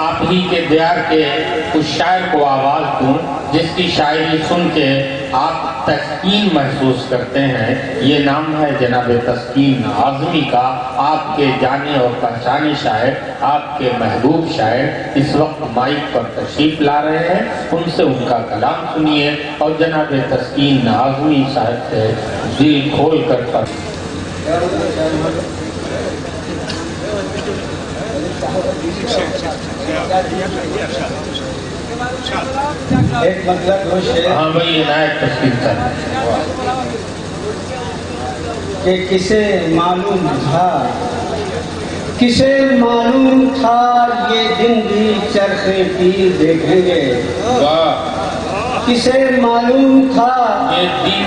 آپ ہی کے دیار کے اس شاعر کو آواز دوں جس کی شاعری سن کے آپ تسکین محسوس کرتے ہیں. یہ نام ہے جناب تسکین اعظمی کا. آپ کے جانے اور پہچانے شاعر، آپ کے محبوب شاعر اس وقت مائک پر تشریف لا رہے ہیں. ان سے ان کا کلام سنیے اور جناب تسکین اعظمی صاحب سے دل کھول کر ایک مطلب وہ شعر، ہاں بھائی عنایت تشکیل صاحب، کہ کسے معلوم تھا یہ دن بھی چرخے پیر دیکھیں گے. کسے معلوم تھا یہ دن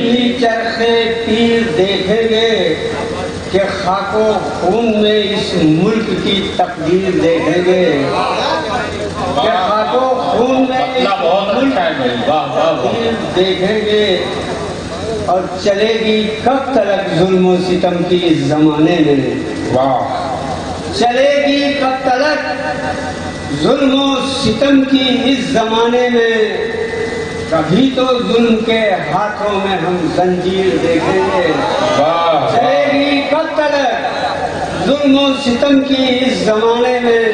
بھی چرخے پیر دیکھیں گے کہ خاک و خون میں اس ملک کی تقدیر دیکھیں گے. کہ خاک و خون میں اس ملک کی تقدیر دیکھیں گے. اور چلے گی کب تلک ظلم و ستم کی اس زمانے میں. چلے گی کب تلک ظلم و ستم کی اس زمانے میں. کبھی تو ظلم کے ہاتھوں میں ہم زنجیر دیکھیں گے. چلے گی کب تلک ظلم و ستم کی اس زمانے میں.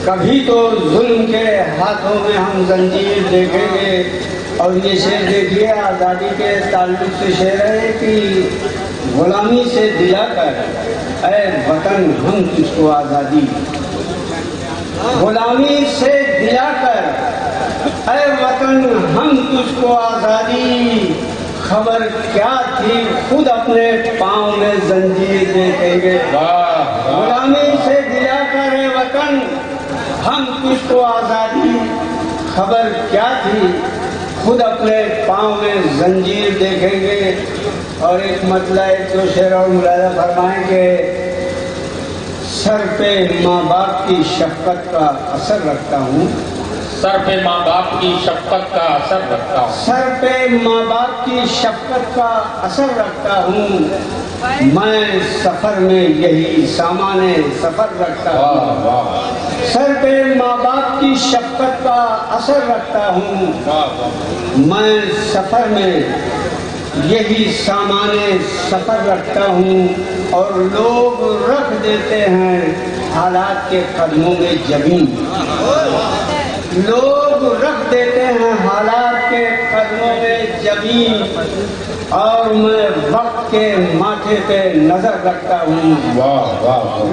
کبھی تو ظلم کے ہاتھوں میں ہم زنجیر دیکھیں گے. اور یہ شعر دیکھیے آزادی کے تعلق سے شعر ہے کہ غلامی سے دلا کر اے وطن ہم تجھ کو آزادی. غلامی سے دلا کر اے وطن ہم تجھ کو آزادی. خبر کیا تھی خود اپنے پاؤں میں زنجیر دیکھیں گے. غلامی سے دلا کر اے وطن ہم تجھ کو آزادی. خبر کیا تھی خود اپنے پاؤں میں زنجیر دیکھیں گے. اور ایک مطلب ایک دو شعر اور ملاحظہ فرمائیں کہ سر پہ ماں باپ کی شفقت کا اثر رکھتا ہوں. سر پہ ماں باپ کی شفقت کا اثر رکھتا ہوں. سر پہ ماں باپ کی شفقت کا اثر رکھتا ہوں. میں سفر میں یہی سامان سفر رکھتا ہوں. سر پہ ماں باپ کی شفقت کا اثر رکھتا ہوں. میں سفر میں یہی سامان سفر رکھتا ہوں. اور لوگ رکھ دیتے ہیں حالات کے قدموں میں جبین. لوگ رکھ دیتے ہیں حالات کے قدموں میں جبین. اور میں وقت کے ماتھے پہ نظر رکھتا ہوں.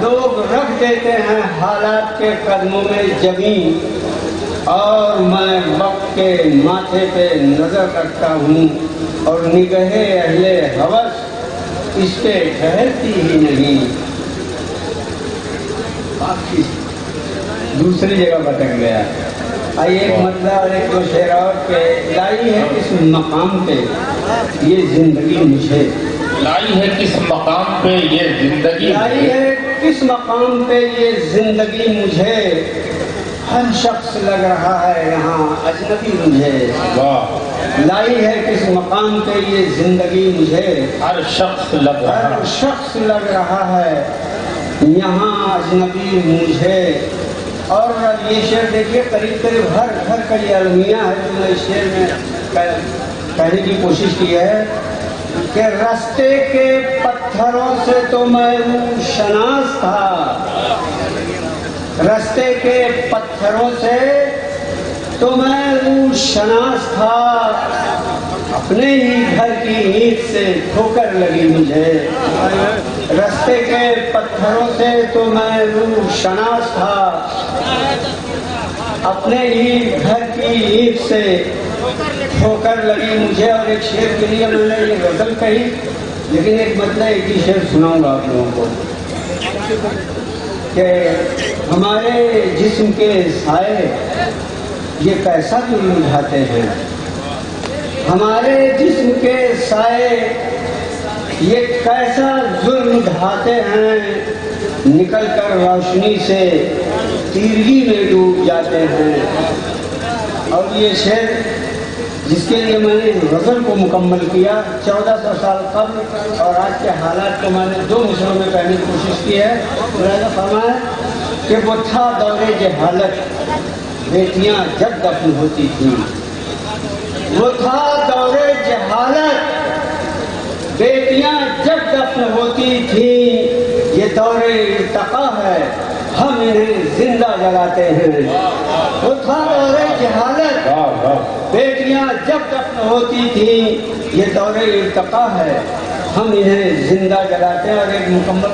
لوگ رکھ دیتے ہیں حالات کے قدموں میں جبین. اور میں وقت کے ماتھے پہ نظر رکھتا ہوں. اور نگہ اہل ہوس اس پہ ٹھہرتی ہی نہیں. دوسری جگہ بھٹک گیا. آئیے ایک مطلب اور ایک دو شعر اور کہ لائی ہے کس مقام پہ یہ زندگی مجھے. لائی ہے کس مقام پہ یہ زندگی. لائی ہے کس مقام پہ یہ زندگی مجھے. ہر شخص لگ رہا ہے یہاں اجنبی مجھے. لائی ہے کس مقام پہ یہ زندگی مجھے. ہر شخص لگ رہا ہے یہاں اجنبی مجھے. اور یہ شعر دیکھیے قریب قریب ہر گھر کا یہ المیہ ہے جو میں اس شعر میں کہنے کی کوشش کی ہے کہ راستے کے پتھروں سے تو میں شناس تھا. راستے کے پتھروں سے تو میں شناس تھا. اپنے ہی گھر کی اینٹ سے ٹھوکر لگی مجھے. راستے کے پتھروں سے تو میں شناس تھا. اپنے ہی گھر کی اینٹ سے ٹھوکر لگی مجھے. اور ایک شعر کے لیے میں نے یہ غزل کہی لیکن ایک مطلب ایک ہی شعر سناؤں گا آپ لوگوں کو کہ ہمارے جسم کے سائے یہ کیسا ظلم اٹھاتے ہیں. ہمارے جسم کے سائے یہ کیسا ظلم ڈھاتے ہیں. نکل کر روشنی سے تیرگی میں ڈوب جاتے ہیں. اور یہ شعر جس کے لیے میں نے غزل کو مکمل کیا 1400 سال قبل اور آج کے حالات کو میں نے 2 مصروں میں کہنے کی کوشش کی ہے. ملاحظہ فرمائیں کہ وہ تھا دور جہالت، بیٹیاں جب دفن ہوتی تھیں. وہ تھا دور جہالت، بیٹیاں جب دفن ہوتی تھیں. یہ دور ارتقا ہے، ہم انہیں زندہ جلاتے ہیں. وہ تھا دور جہالت، بیٹیاں جب دفن ہوتی تھیں. یہ دور ارتقا ہے، ہم انہیں زندہ جلاتے ہیں. اور ایک مکمل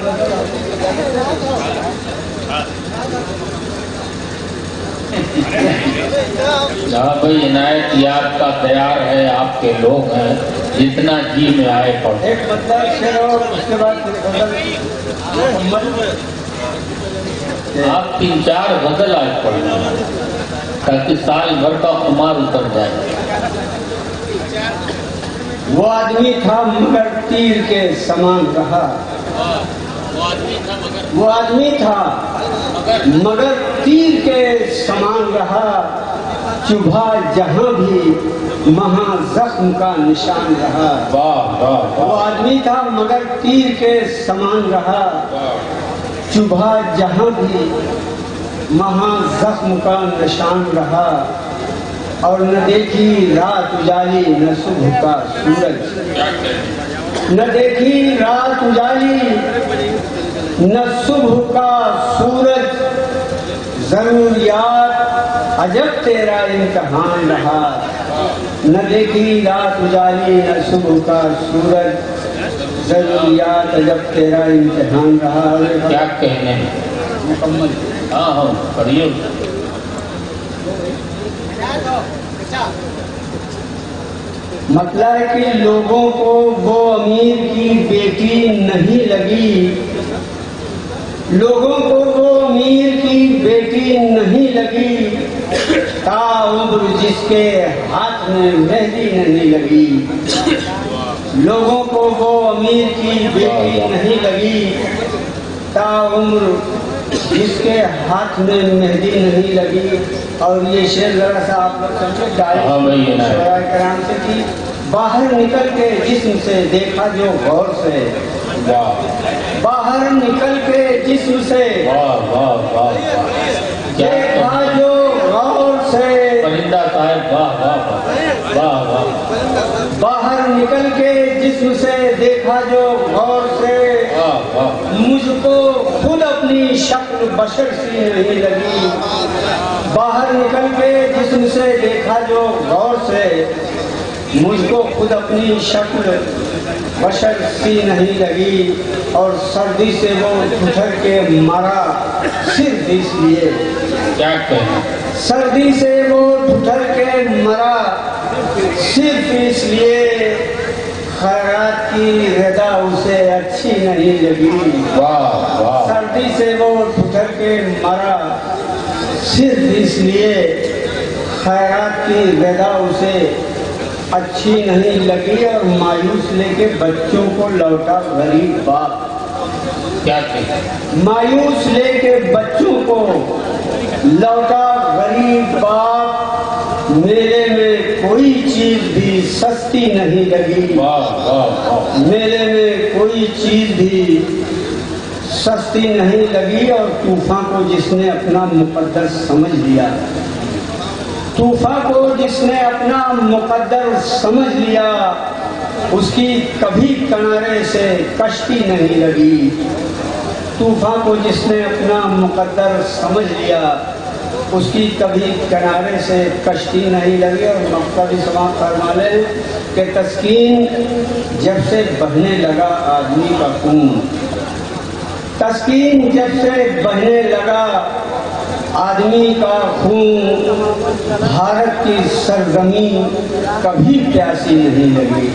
بھائی عنایت یاد کا تیار ہے، آپ کے لوگ ہیں، جتنا جی میں آئے پڑھو. ایک مطلب شعر اور اس کے بعد آپ 3-4 غزل آج پڑھنا تاکہ سال بھر کا خمار اتر جائے. وہ آدمی تھا مگر تیر کے سامان رہا. وہ آدمی تھا مگر تیر کے سامان رہا. چبھا جہاں بھی وہاں زخم کا نشان رہا. وہ آدمی تھا مگر تیر کے سامان رہا. چبھا جہاں بھی وہاں زخم کا نشان رہا. اور نہ دیکھی رات اجالی نہ صبح کا سورج. نہ دیکھی رات اجالی نہ صبح کا سورج. ضروریات عجب تیرا امتحان رہا. نہ دیکھی رات اجالی نہ صبح کا سورج. ضروریات عجب تیرا امتحان رہا. کیا کہنے ہیں مکمل. ہاں پڑھیے. مطلب ہے کہ لوگوں کو وہ امیر کی بیٹی نہیں لگی. لوگوں کو وہ امیر کی بیٹی نہیں لگی. تا عمر جس کے ہاتھ میں مہندی نہیں لگی. لوگوں کو وہ امیر کی بیٹی نہیں لگی. تا عمر جس کے ہاتھ میں مہندی نہیں لگی. اور یہ شعر ذرا سا آپ لوگ سمجھے شعراء کرام سے کہ باہر نکل کے جسم سے دیکھا جو غور سے. باہر نکل کے جسم سے دیکھا جو غور سے. پرندہ صاحب واہ واہ واہ واہ. باہر نکل کے جسم سے دیکھا جو غور سے. مجھ کو خود اپنی شکل بشر سی نہیں لگی. باہر نکل کے جسم سے دیکھا جو غور سے. مجھ کو خود اپنی شکل بشر سی نہیں لگی. اور سردی سے وہ ٹھٹر کے مرا صرف اس لیے. کیا کہنا. سردی سے وہ ٹھٹر کے مرا صرف اس لیے. خیرات کی رضا اسے اچھی نہیں لگی. سردی سے وہ ٹھٹر کے مرا صرف اس لیے. خیرات کی رضا اسے اچھی نہیں لگی. اور مایوس لے کے بچوں کو لوٹا غریب باپ. کیا کہنا. مایوس لے کے بچوں کو لوٹا غریب باپ. میلے میں کوئی چیز بھی سستی نہیں لگی. میلے میں کوئی چیز بھی سستی نہیں لگی. اور طوفان کو جس نے اپنا مقدر سمجھ لیا. طوفان کو جس نے اپنا مقدر سمجھ لیا. اس کی کبھی کنارے سے کشتی نہیں لگی. طوفان کو جس نے اپنا مقدر سمجھ لیا. اس کی کبھی کنارے سے کشتی نہیں لگی. اور مقصد سماعت فرما لیں کہ تسکین جب سے بہنے لگا آدمی کا خون. تسکین جب سے بہنے لگا آدمی کا خون. بھارت کی سرزمین کبھی پیاسی نہیں لگی.